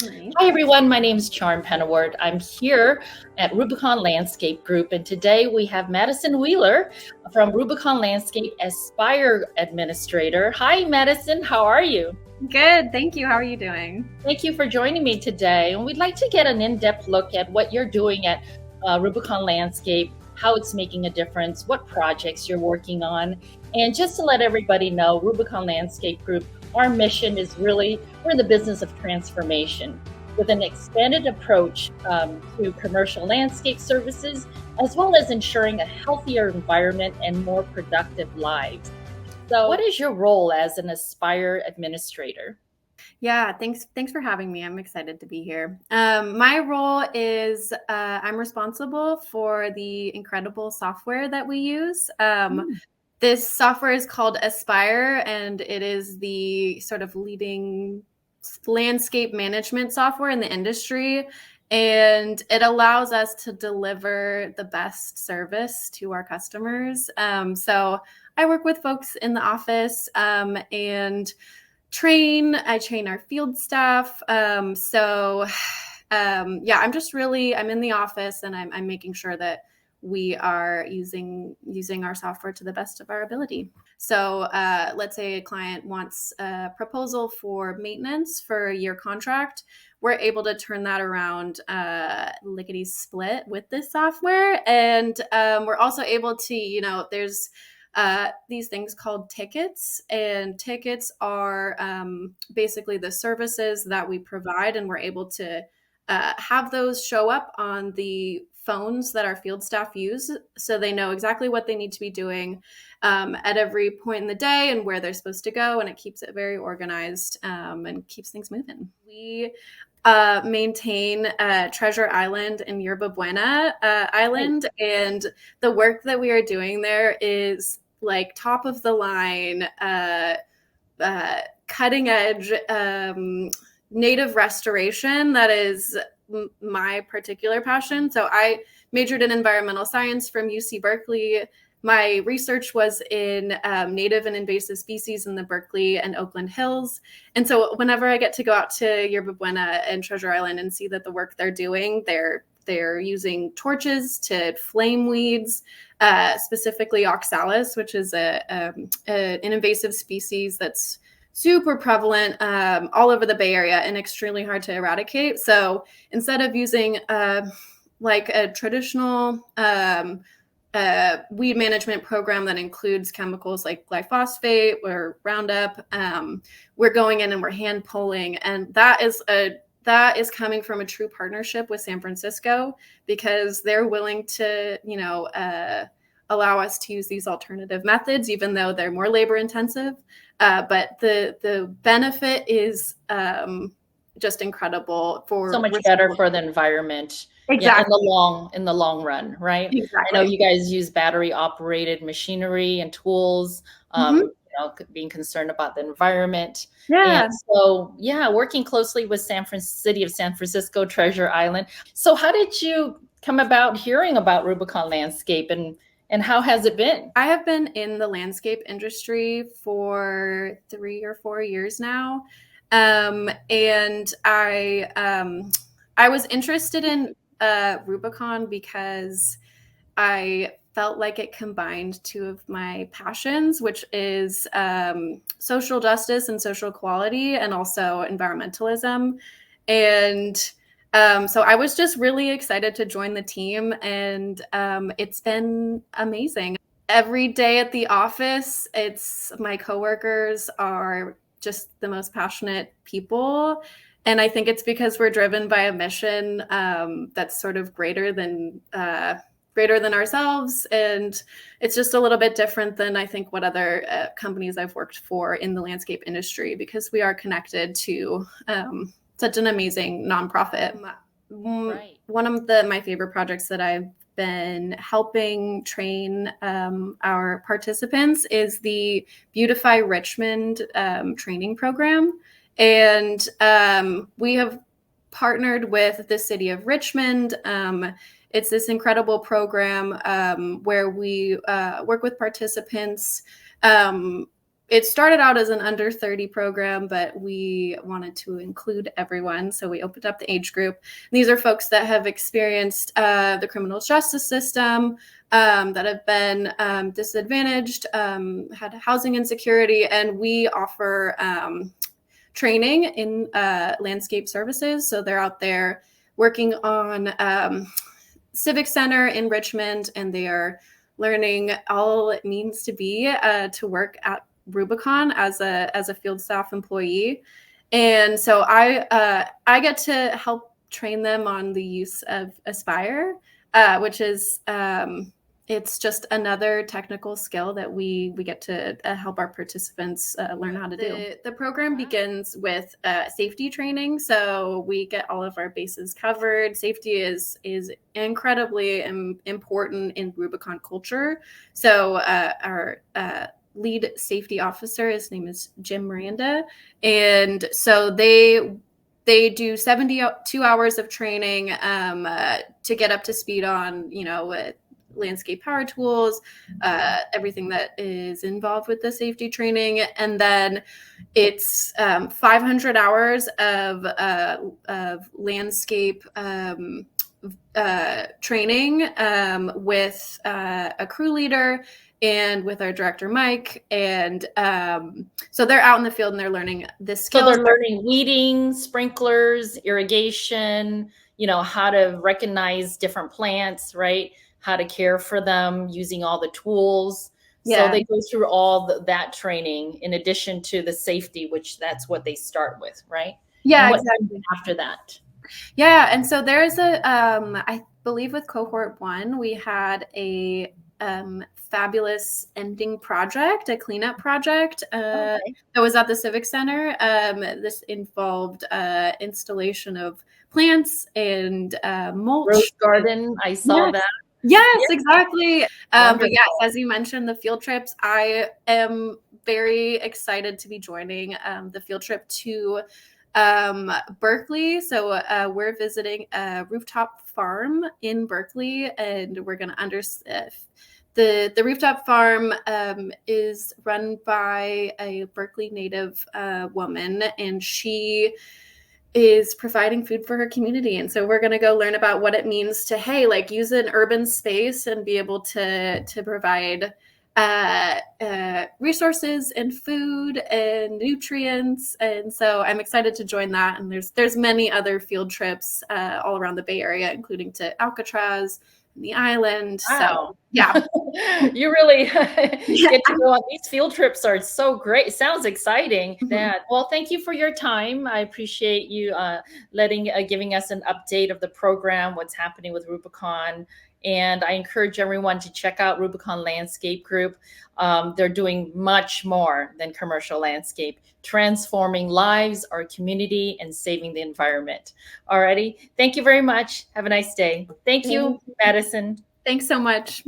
Nice. Hi, everyone. My name is Charm Penaward. I'm here at Rubicon Landscape Group, and today we have Madison Wheeler from Rubicon Landscape Aspire Administrator. Hi, Madison. How are you? Good. Thank you. How are you doing? Thank you for joining me today. And we'd like to get an in-depth look at what you're doing at Rubicon Landscape, how it's making a difference, what projects you're working on. And just to let everybody know, Rubicon Landscape Group, our mission is really, we're in the business of transformation with an expanded approach to commercial landscape services, as well as ensuring a healthier environment and more productive lives. So what is your role as an Aspire administrator? Yeah, thanks for having me. I'm excited to be here. My role is I'm responsible for the incredible software that we use. This software is called Aspire, and it is the sort of leading landscape management software in the industry. And it allows us to deliver the best service to our customers. So I work with folks in the office and I train our field staff. I'm in the office, and I'm making sure that we are using our software to the best of our ability. So let's say a client wants a proposal for maintenance for a year contract. We're able to turn that around lickety split with this software. And we're also able to, there's these things called tickets, and tickets are basically the services that we provide, and we're able to have those show up on the phones that our field staff use, so they know exactly what they need to be doing at every point in the day and where they're supposed to go, and it keeps it very organized and keeps things moving. We maintain Treasure Island and Yerba Buena Island, and the work that we are doing there is like top of the line, cutting edge native restoration. That is my particular passion. So I majored in environmental science from UC Berkeley. My research was in native and invasive species in the Berkeley and Oakland Hills. And so whenever I get to go out to Yerba Buena and Treasure Island and see that the work they're doing, they're using torches to flame weeds, specifically oxalis, which is an invasive species that's super prevalent all over the Bay Area and extremely hard to eradicate. So instead of using like a traditional weed management program that includes chemicals like glyphosate or Roundup, we're going in and we're hand pulling, and that is coming from a true partnership with San Francisco, because they're willing to, allow us to use these alternative methods, even though they're more labor intensive. But the benefit is just incredible for so much better for the environment. Exactly. In the long run, right? Exactly. I know you guys use battery operated machinery and tools, being concerned about the environment. Yeah. And so, working closely with City of San Francisco, Treasure Island. So how did you come about hearing about Rubicon Landscape, and how has it been? I have been in the landscape industry for 3 or 4 years now. And I was interested in Rubicon because I felt like it combined two of my passions, which is social justice and social equality, and also environmentalism. And so I was just really excited to join the team, and it's been amazing. Every day at the office, my coworkers are just the most passionate people. And I think it's because we're driven by a mission that's sort of greater than ourselves. And it's just a little bit different than I think what other companies I've worked for in the landscape industry, because we are connected to such an amazing nonprofit. Right. One of my favorite projects that I've been helping train our participants is the Beautify Richmond training program. And we have partnered with the city of Richmond. It's this incredible program where we work with participants it started out as an under 30 program, but we wanted to include everyone. So we opened up the age group. These are folks that have experienced the criminal justice system, that have been disadvantaged, had housing insecurity, and we offer training in landscape services. So they're out there working on Civic Center in Richmond, and they are learning all it means to be to work at Rubicon as a field staff employee. And so I get to help train them on the use of Aspire, which is it's just another technical skill that we get to help our participants learn how to do. The program begins with safety training, so we get all of our bases covered. Safety is incredibly important in Rubicon culture. So our lead safety officer, his name is Jim Miranda, and so they do 72 hours of training to get up to speed on, landscape power tools, everything that is involved with the safety training. And then it's 500 hours of landscape training with a crew leader and with our director, Mike. And so they're out in the field and they're learning this skill. So they're learning weeding, sprinklers, irrigation, how to recognize different plants, right? How to care for them using all the tools. Yeah. So they go through all that training in addition to the safety, which that's what they start with, right? Yeah, exactly. After that. Yeah, and so there's I believe with cohort 1, we had a fabulous ending project, a cleanup project that was at the Civic Center. This involved installation of plants and mulch. Rose garden, I saw that. Yes, exactly. But yes, as you mentioned, the field trips, I am very excited to be joining the field trip to Berkeley. So we're visiting a rooftop farm in Berkeley, and we're going to understand the rooftop farm is run by a Berkeley native woman, and she is providing food for her community. And so we're going to go learn about what it means to, use an urban space and be able to provide resources and food and nutrients. And so I'm excited to join that. And there's many other field trips all around the Bay Area, including to Alcatraz and the island. Wow. So yeah. You really get to go on these field trips. Are so great. It sounds exciting. Well, thank you for your time. I appreciate you giving us an update of the program, what's happening with Rubicon. And I encourage everyone to check out Rubicon Landscape Group. They're doing much more than commercial landscape, transforming lives, our community, and saving the environment. Alrighty. Thank you very much. Have a nice day. Thank you, Madison. Thanks so much.